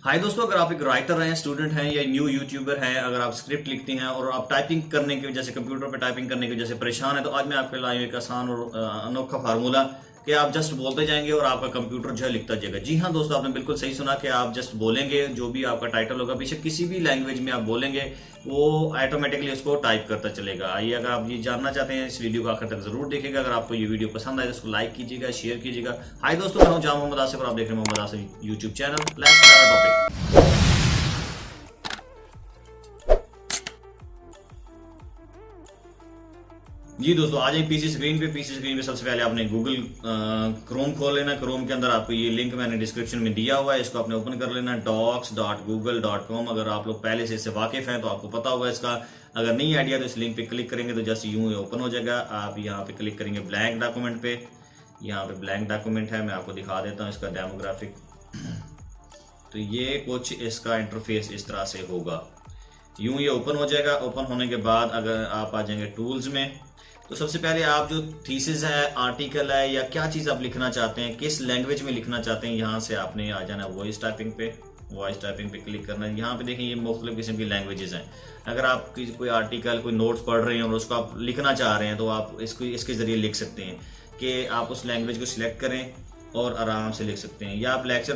हाय दोस्तों, अगर आप एक राइटर हैं, स्टूडेंट हैं या न्यू यूट्यूबर हैं, अगर आप स्क्रिप्ट लिखती हैं और आप टाइपिंग करने की वजह से, कंप्यूटर पर टाइपिंग करने की वजह से परेशान है, तो आज मैं आपके लिए लाया हूं एक आसान और अनोखा फार्मूला कि आप जस्ट बोलते जाएंगे और आपका कंप्यूटर जो है लिखता जाएगा। जी हाँ दोस्तों, आपने बिल्कुल सही सुना कि आप जस्ट बोलेंगे, जो भी आपका टाइटल होगा बेशक किसी भी लैंग्वेज में आप बोलेंगे, वो ऑटोमेटिकली उसको टाइप करता चलेगा। आइए, अगर आप ये जानना चाहते हैं, इस वीडियो को आखिर तक जरूर देखिएगा। अगर आपको ये वीडियो पसंद आए तो उसको लाइक कीजिएगा, शेयर कीजिएगा। हाय दोस्तों, मैं हूं जाम मोहम्मद आसिफ और आप देख रहे हैं Mohammad Asif YouTube channel. Let's start topic. जी दोस्तों, आ जाए पीसी स्क्रीन पे। पीसी स्क्रीन पे सबसे पहले आपने गूगल क्रोम खोल लेना। क्रोम के अंदर आपको ये लिंक मैंने डिस्क्रिप्शन में दिया हुआ है, इसको आपने ओपन कर लेना, docs.google.com। अगर आप लोग पहले से इससे वाकिफ हैं तो आपको पता होगा इसका। अगर नहीं आइडिया तो इस लिंक पे क्लिक करेंगे तो जस्ट यूं ही ओपन हो जाएगा। आप यहाँ पे क्लिक करेंगे ब्लैंक डॉक्यूमेंट पे। यहाँ पे ब्लैंक डॉक्यूमेंट है, मैं आपको दिखा देता हूँ इसका डेमोग्राफिक। तो ये कुछ इसका इंटरफेस इस तरह से होगा। यूं ये ओपन हो जाएगा। ओपन होने के बाद अगर आप आ जाएंगे टूल्स में, तो सबसे पहले आप जो थीसिस है, आर्टिकल है या क्या चीज़ आप लिखना चाहते हैं, किस लैंग्वेज में लिखना चाहते हैं, यहाँ से आपने आ जाना वॉइस टाइपिंग पे। वॉइस टाइपिंग पे क्लिक करना है। यहाँ पे देखें ये मुख्तलिफ किस्म की लैंग्वेजेस हैं। अगर आप कोई आर्टिकल, कोई नोट्स पढ़ रहे हैं और उसको आप लिखना चाह रहे हैं तो आप इसको इसके ज़रिए लिख सकते हैं कि आप उस लैंग्वेज को सिलेक्ट करें और आराम से लिख सकते हैं। या आप लेक्चर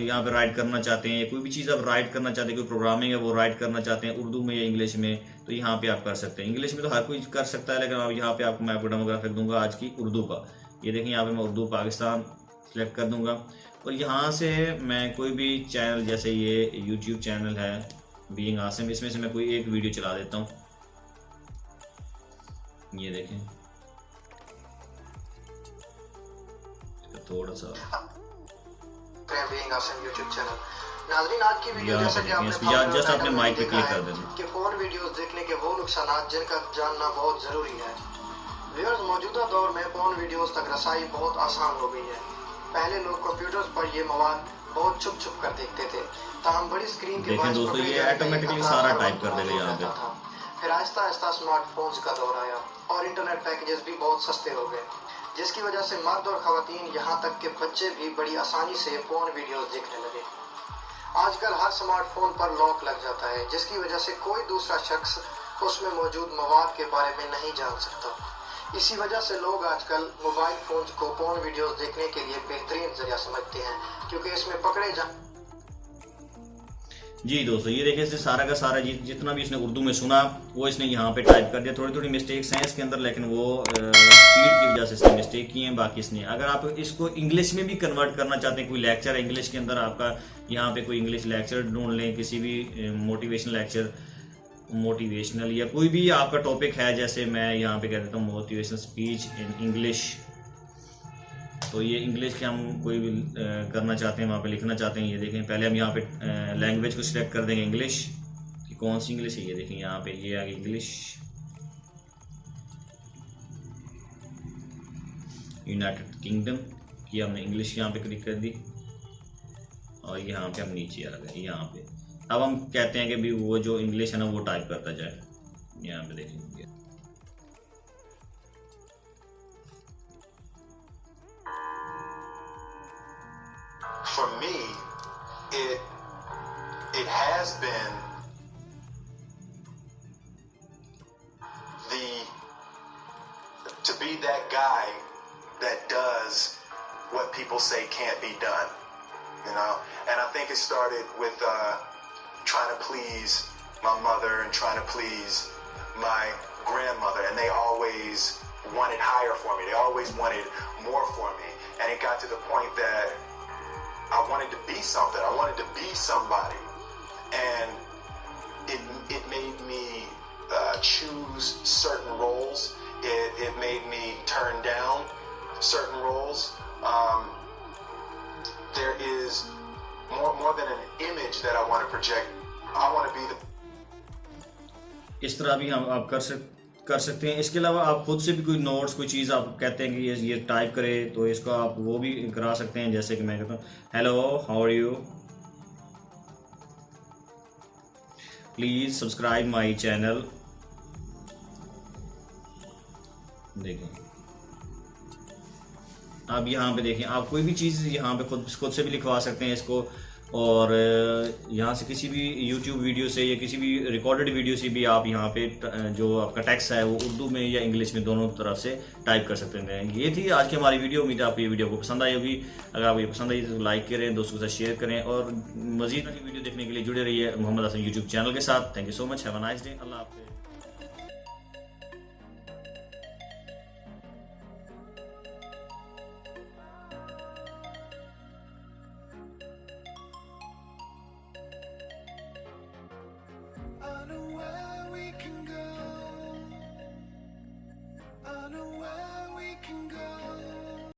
यहाँ पे राइट करना चाहते हैं, कोई भी चीज़ आप राइट करना चाहते हैं, कोई प्रोग्रामिंग है वो राइट करना चाहते हैं उर्दू में या इंग्लिश में, तो यहाँ पे आप कर सकते हैं। इंग्लिश में तो हर कोई कर सकता है, लेकिन आप यहाँ पे आपको मैं आपको डेमोग्राफिक दूंगा आज की उर्दू का। ये देखें, यहाँ पे मैं उर्दू पाकिस्तान सेलेक्ट कर दूंगा और यहाँ से मैं कोई भी चैनल, जैसे ये यूट्यूब चैनल है बीइंग आसिम, इसमें से मैं कोई एक वीडियो चला देता हूँ। ये देखें, थोड़ा सा यूट्यूब चैनल। नाज़रीन, आज की वीडियो जैसा कि आपने जस्ट आपने माइक पे क्लिक कर देना कि फोन वीडियोस देखने के वो नुकसान जिनका जानना बहुत जरूरी है। व्यूअर्स, मौजूदा दौर में फोन वीडियोस तक रसाई बहुत आसान हो गई है। पहले लोग कंप्यूटर्स पर ये मवाद बहुत छुप छुप कर देखते थे, ताहम बड़ी स्क्रीन के देखें दोस्तों, ये ऑटोमेटिकली सारा टाइप कर देगा यहाँ पे। फिर आहिस्ता आहिस्ता स्मार्टफोन्स का दौर आया और इंटरनेट पैकेजेस भी बहुत सस्ते हो गए, जिसकी वजह से मर्द और खवातीन यहाँ तक के बच्चे भी बड़ी आसानी से फोन वीडियोस देखने लगे। आजकल हर स्मार्टफोन पर लॉक लग जाता है, जिसकी वजह से कोई दूसरा शख्स उसमें मौजूद मवाद के बारे में नहीं जान सकता। इसी वजह से लोग आजकल मोबाइल फोन्स को फोन वीडियोस देखने के लिए बेहतरीन जरिया समझते हैं, क्योंकि इसमें पकड़े जा। जी दोस्तों, ये देखिए, इसने सारा का सारा जितना भी इसने उर्दू में सुना वो इसने यहाँ पे टाइप कर दिया। थोड़ी थोड़ी मिस्टेक्स हैं इसके अंदर, लेकिन वो स्पीड की वजह से इसने मिस्टेक की हैं। बाकी इसने, अगर आप इसको इंग्लिश में भी कन्वर्ट करना चाहते हैं, कोई लेक्चर है इंग्लिश के अंदर आपका, यहाँ पे कोई इंग्लिश लेक्चर ढूंढ लें, किसी भी मोटिवेशनल लेक्चर, मोटिवेशनल या कोई भी आपका टॉपिक है, जैसे मैं यहाँ पे कह देता हूँ मोटिवेशनल स्पीच इन इंग्लिश। तो ये इंग्लिश के हम कोई भी करना चाहते हैं, वहाँ पे लिखना चाहते हैं। ये देखें, पहले हम यहाँ पे लैंग्वेज को सिलेक्ट कर देंगे इंग्लिश कि कौन सी इंग्लिश है। ये देखें, यहाँ पे ये आ गई इंग्लिश, यूनाइटेड किंगडम की हमने इंग्लिश यहाँ पे क्लिक कर दी और यहाँ पे हम नीचे आ गए। यहाँ पे अब हम कहते हैं कि भी वो जो इंग्लिश है ना वो टाइप करता जाए। यहाँ पे देखेंगे, for me, it has been to be that guy that does what people say can't be done, you know. And I think it started with trying to please my mother and trying to please my grandmother, and they always wanted higher for me. They always wanted more for me, and it got to the point that I wanted to be something. I wanted to be somebody, and it made me choose certain roles. It made me turn down certain roles. There is more than an image that I want to project. I want to be the. इस तरह भी हम आप कर सकते हैं। इसके अलावा आप खुद से भी कोई नोट्स, कोई चीज़ आप कहते हैं कि ये टाइप करे, तो इसको आप वो भी करा सकते हैं। जैसे कि मैं कहता हूँ, hello, how are you, please subscribe my channel. देखें, आप यहाँ पे देखें, आप कोई भी चीज़ यहाँ पे खुद से भी लिखवा सकते हैं इसको। और यहाँ से किसी भी YouTube वीडियो से या किसी भी रिकॉर्डेड वीडियो से भी आप यहाँ पे जो आपका टेक्स्ट है वो उर्दू में या इंग्लिश में दोनों तरफ से टाइप कर सकते हैं। ये थी आज की हमारी वीडियो। उम्मीद है आपको ये वीडियो को पसंद आई होगी। अगर आपको ये पसंद आई तो लाइक करें, दोस्तों के साथ शेयर करें और मजीद वीडियो देखने के लिए जुड़े रहिए मोहम्मद हसन यूट्यूब चैनल के साथ। Thank you so much. Have a nice day. Allah हाफिज़।